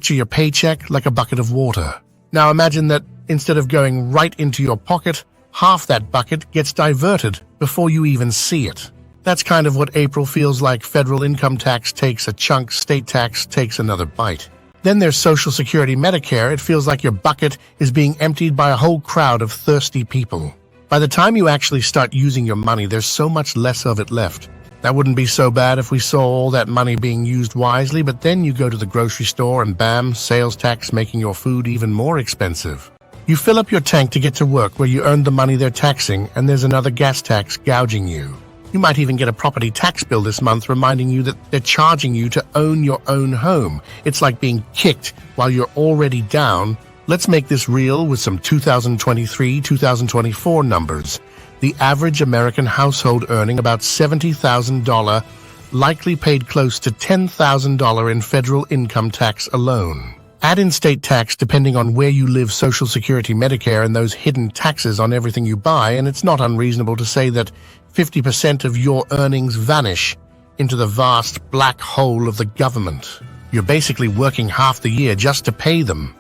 picture your paycheck like a bucket of water. Now imagine that instead of going right into your pocket, half that bucket gets diverted before you even see it. That's kind of what April feels like. Federal income tax takes a chunk, state tax takes another bite. Then there's Social Security Medicare. It feels like your bucket is being emptied by a whole crowd of thirsty people. By the time you actually start using your money, there's so much less of it left. That wouldn't be so bad if we saw all that money being used wisely, but then you go to the grocery store and bam, sales tax making your food even more expensive. You fill up your tank to get to work where you earned the money they're taxing, and there's another gas tax gouging you. You might even get a property tax bill this month reminding you that they're charging you to own your own home. It's like being kicked while you're already down. Let's make this real with some 2023-2024 numbers. The average American household earning about $70,000 likely paid close to $10,000 in federal income tax alone. Add in state tax depending on where you live, Social Security, Medicare, and those hidden taxes on everything you buy, and it's not unreasonable to say that 50% of your earnings vanish into the vast black hole of the government. You're basically working half the year just to pay them.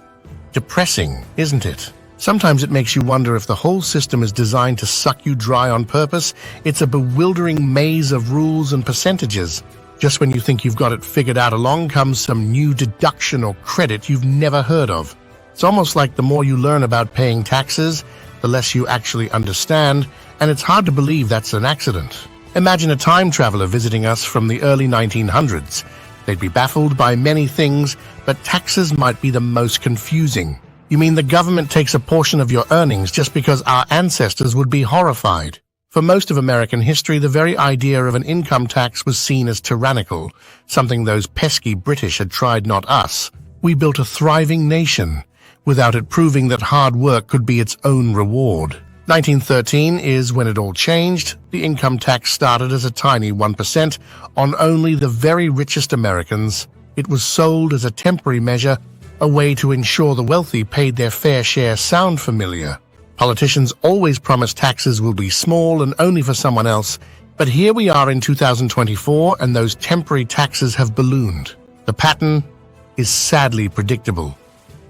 Depressing, isn't it? Sometimes it makes you wonder if the whole system is designed to suck you dry on purpose. It's a bewildering maze of rules and percentages. Just when you think you've got it figured out, along comes some new deduction or credit you've never heard of. It's almost like the more you learn about paying taxes, the less you actually understand, and it's hard to believe that's an accident. Imagine a time traveler visiting us from the early 1900s. They'd be baffled by many things, but taxes might be the most confusing. You mean the government takes a portion of your earnings just because our ancestors would be horrified? For most of American history, the very idea of an income tax was seen as tyrannical, something those pesky British had tried, not us. We built a thriving nation, without it proving that hard work could be its own reward. 1913 is when it all changed. The income tax started as a tiny 1% on only the very richest Americans. It was sold as a temporary measure, a way to ensure the wealthy paid their fair share. Sound familiar? Politicians always promise taxes will be small and only for someone else, but here we are in 2024 and those temporary taxes have ballooned. The pattern is sadly predictable.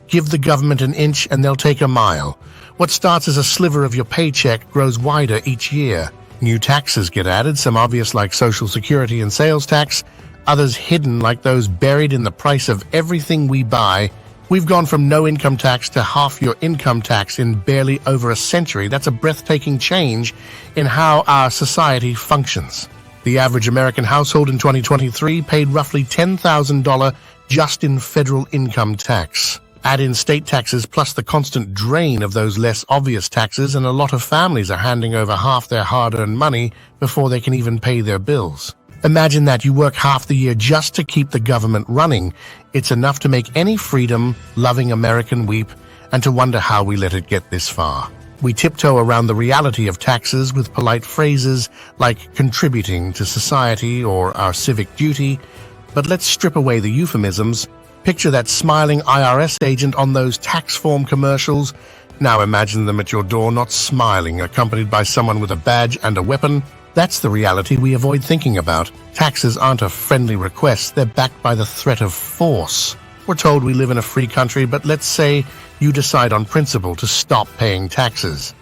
Give the government an inch and they'll take a mile. What starts as a sliver of your paycheck grows wider each year. New taxes get added, some obvious like Social Security and sales tax, others hidden like those buried in the price of everything we buy. We've gone from no income tax to half your income tax in barely over a century. That's a breathtaking change in how our society functions. The average American household in 2023 paid roughly $10,000 just in federal income tax. Add in state taxes plus the constant drain of those less obvious taxes, and a lot of families are handing over half their hard-earned money before they can even pay their bills. Imagine that you work half the year just to keep the government running. It's enough to make any freedom-loving American weep and to wonder how we let it get this far. We tiptoe around the reality of taxes with polite phrases like contributing to society or our civic duty, but let's strip away the euphemisms. Picture that smiling IRS agent on those tax form commercials. Now imagine them at your door, not smiling, accompanied by someone with a badge and a weapon. That's the reality we avoid thinking about. Taxes aren't a friendly request, they're backed by the threat of force. We're told we live in a free country, but let's say you decide on principle to stop paying taxes.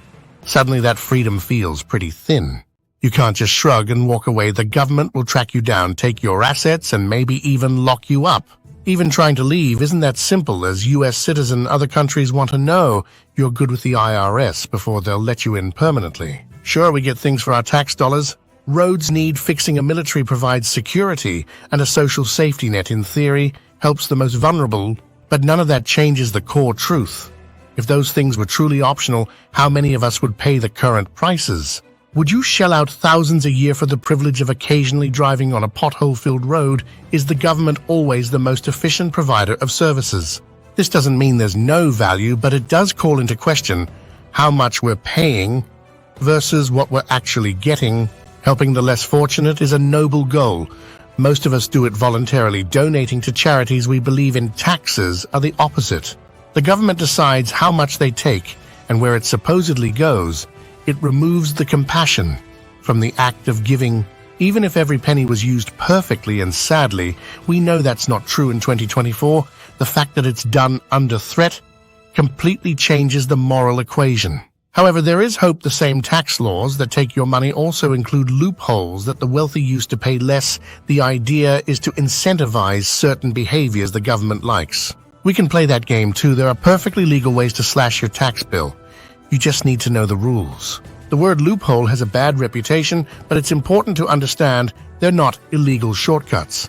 Suddenly that freedom feels pretty thin. You can't just shrug and walk away. The government will track you down, take your assets, and maybe even lock you up. Even trying to leave isn't that simple. As U.S. citizen, other countries want to know you're good with the IRS before they'll let you in permanently. Sure, we get things for our tax dollars. Roads need fixing, a military provides security, and a social safety net, in theory, helps the most vulnerable, but none of that changes the core truth. If those things were truly optional, how many of us would pay the current prices? Would you shell out thousands a year for the privilege of occasionally driving on a pothole-filled road? Is the government always the most efficient provider of services? This doesn't mean there's no value, but it does call into question how much we're paying versus what we're actually getting. Helping the less fortunate is a noble goal. Most of us do it voluntarily, donating to charities we believe in. Taxes are the opposite. The government decides how much they take, and where it supposedly goes, it removes the compassion from the act of giving Even if every penny was used perfectly, and sadly, we know that's not true in 2024, the fact that it's done under threat completely changes the moral equation. However, there is hope. The same tax laws that take your money also include loopholes that the wealthy use to pay less. The idea is to incentivize certain behaviors the government likes. We can play that game too. There are perfectly legal ways to slash your tax bill. You just need to know the rules. The word loophole has a bad reputation, but it's important to understand they're not illegal shortcuts.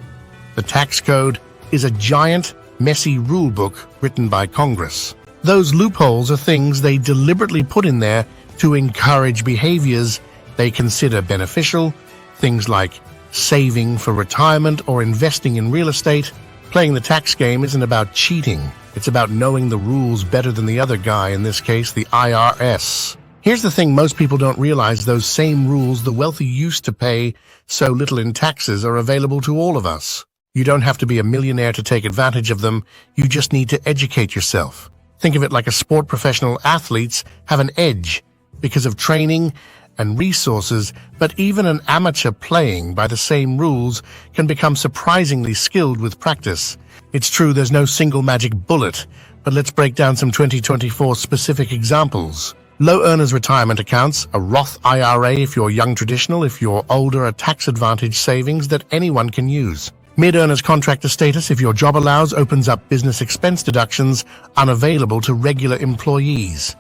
The tax code is a giant, messy rule book written by Congress. Those loopholes are things they deliberately put in there to encourage behaviors they consider beneficial, things like saving for retirement or investing in real estate. Playing the tax game isn't about cheating. It's about knowing the rules better than the other guy, in this case, the IRS. Here's the thing most people don't realize: those same rules the wealthy used to pay so little in taxes are available to all of us. You don't have to be a millionaire to take advantage of them. You just need to educate yourself. Think of it like a sport. Professional athletes have an edge because of training and resources, but even an amateur playing by the same rules can become surprisingly skilled with practice. It's true there's no single magic bullet, but let's break down some 2024 specific examples. Low earners retirement accounts, a Roth IRA if you're young, traditional if you're older, a tax advantage savings that anyone can use. Mid-earners contractor status if your job allows, opens up business expense deductions unavailable to regular employees.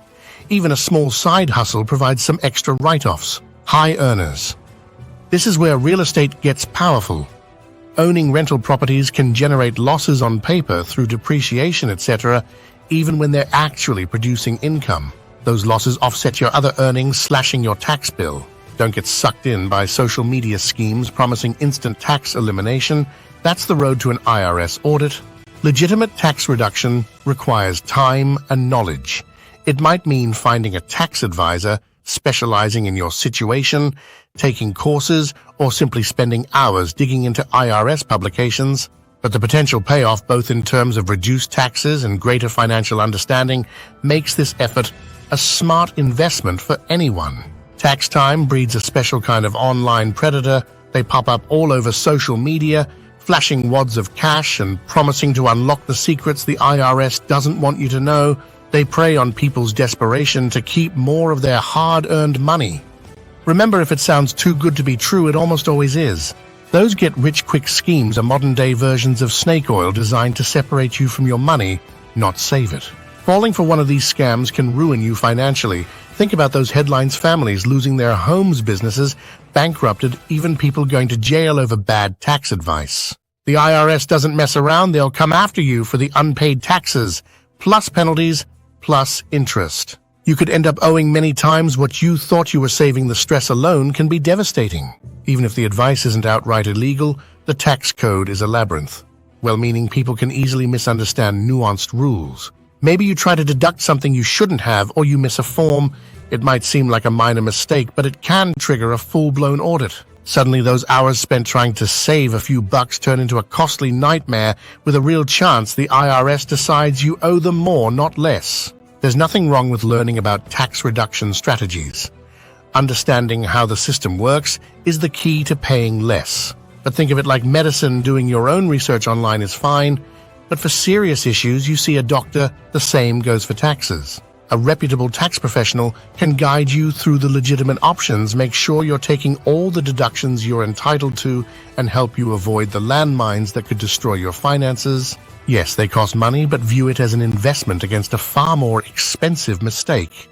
Even a small side hustle provides some extra write-offs. High earners. This is where real estate gets powerful. Owning rental properties can generate losses on paper through depreciation, etc., even when they're actually producing income. Those losses offset your other earnings, slashing your tax bill. Don't get sucked in by social media schemes promising instant tax elimination. That's the road to an IRS audit. Legitimate tax reduction requires time and knowledge. It might mean finding a tax advisor specializing in your situation, taking courses, or simply spending hours digging into IRS publications. But the potential payoff, both in terms of reduced taxes and greater financial understanding, makes this effort a smart investment for anyone. Tax time breeds a special kind of online predator. They pop up all over social media, flashing wads of cash and promising to unlock the secrets the IRS doesn't want you to know. They prey on people's desperation to keep more of their hard-earned money. Remember, if it sounds too good to be true, it almost always is. Those get-rich-quick schemes are modern-day versions of snake oil designed to separate you from your money, not save it. Falling for one of these scams can ruin you financially. Think about those headlines: families losing their homes, businesses bankrupted, even people going to jail over bad tax advice. The IRS doesn't mess around. They'll come after you for the unpaid taxes, plus penalties, plus interest. You could end up owing many times what you thought you were saving. The stress alone can be devastating. Even if the advice isn't outright illegal, the tax code is a labyrinth. Well-meaning people can easily misunderstand nuanced rules. Maybe you try to deduct something you shouldn't have, or you miss a form. It might seem like a minor mistake, but it can trigger a full-blown audit. Suddenly, those hours spent trying to save a few bucks turn into a costly nightmare, with a real chance the IRS decides you owe them more, not less. There's nothing wrong with learning about tax reduction strategies. Understanding how the system works is the key to paying less. But think of it like medicine. Doing your own research online is fine, but for serious issues, you see a doctor. The same goes for taxes. A reputable tax professional can guide you through the legitimate options, make sure you're taking all the deductions you're entitled to, and help you avoid the landmines that could destroy your finances. Yes, they cost money, but view it as an investment against a far more expensive mistake.